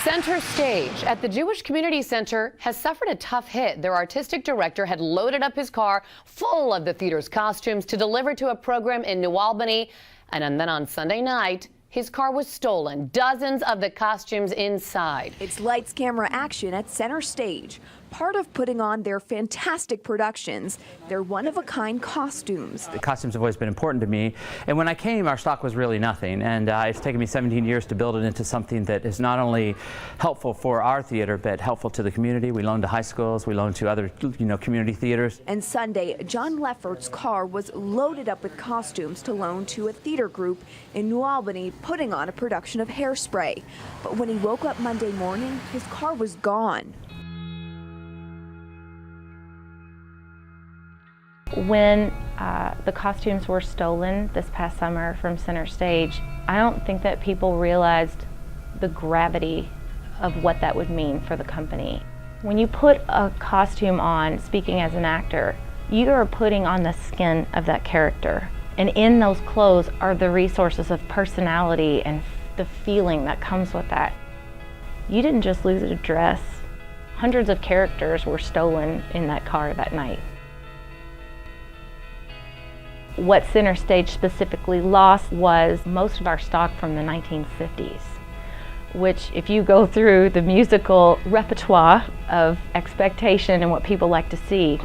CenterStage at the Jewish Community Center has suffered a tough hit. Their artistic director had loaded up his car full of the theater's costumes to deliver to a program in New Albany. And then on Sunday night, his car was stolen, dozens of the costumes inside. It's lights, camera, action at CenterStage. Part of putting on their fantastic productions, their one-of-a-kind costumes. The costumes have always been important to me, and when I came, our stock was really nothing, and it's taken me 17 years to build it into something that is not only helpful for our theater, but helpful to the community. We loan to high schools, we loan to other, community theaters. And Sunday, John Lefferts' car was loaded up with costumes to loan to a theater group in New Albany, putting on a production of Hairspray. But when he woke up Monday morning, his car was gone. When the costumes were stolen this past summer from CenterStage, I don't think that people realized the gravity of what that would mean for the company. When you put a costume on, speaking as an actor, you are putting on the skin of that character. And in those clothes are the resources of personality and the feeling that comes with that. You didn't just lose a dress. Hundreds of characters were stolen in that car that night. What CenterStage specifically lost was most of our stock from the 1950s, which if you go through the musical repertoire of expectation and what people like to see,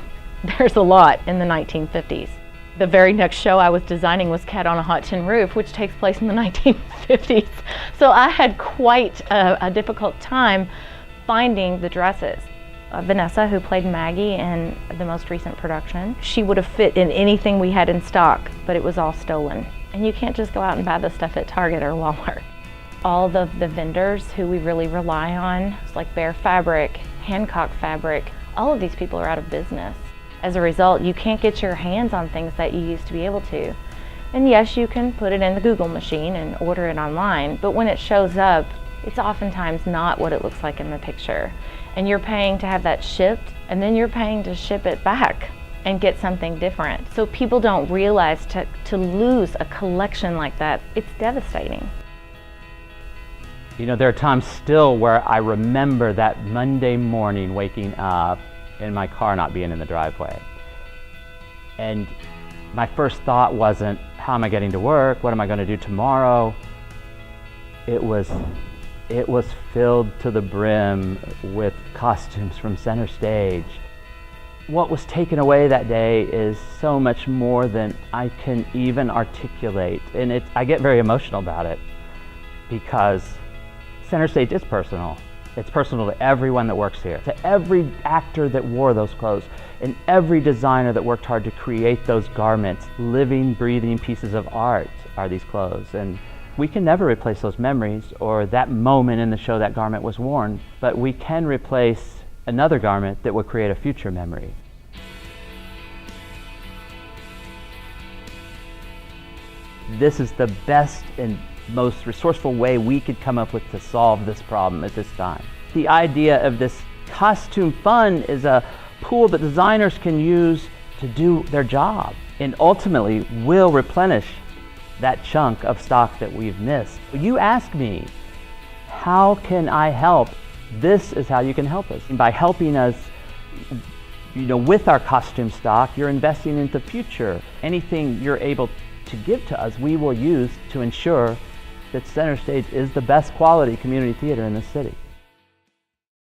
there's a lot in the 1950s. The very next show I was designing was Cat on a Hot Tin Roof, which takes place in the 1950s. So I had quite a difficult time finding the dresses. Vanessa, who played Maggie in the most recent production, she would have fit in anything we had in stock, but it was all stolen. And you can't just go out and buy the stuff at Target or Walmart. All the vendors who we really rely on, like Bear Fabric, Hancock Fabric, all of these people are out of business. As a result, you can't get your hands on things that you used to be able to. And yes, you can put it in the Google machine and order it online, but when it shows up, it's oftentimes not what it looks like in the picture. And you're paying to have that shipped, and then you're paying to ship it back and get something different. So people don't realize to lose a collection like that, it's devastating. There are times still where I remember that Monday morning waking up and my car not being in the driveway. And my first thought wasn't, how am I getting to work? What am I going to do tomorrow? It was filled to the brim with costumes from CenterStage. What was taken away that day is so much more than I can even articulate. And I get very emotional about it because CenterStage is personal. It's personal to everyone that works here, to every actor that wore those clothes, and every designer that worked hard to create those garments. Living, breathing pieces of art are these clothes. And we can never replace those memories or that moment in the show that garment was worn, but we can replace another garment that will create a future memory. This is the best and most resourceful way we could come up with to solve this problem at this time. The idea of this costume fund is a pool that designers can use to do their job and ultimately will replenish that chunk of stock that we've missed. You ask me, how can I help? This is how you can help us. By helping us, with our costume stock, you're investing into the future. Anything you're able to give to us, we will use to ensure that CenterStage is the best quality community theater in the city.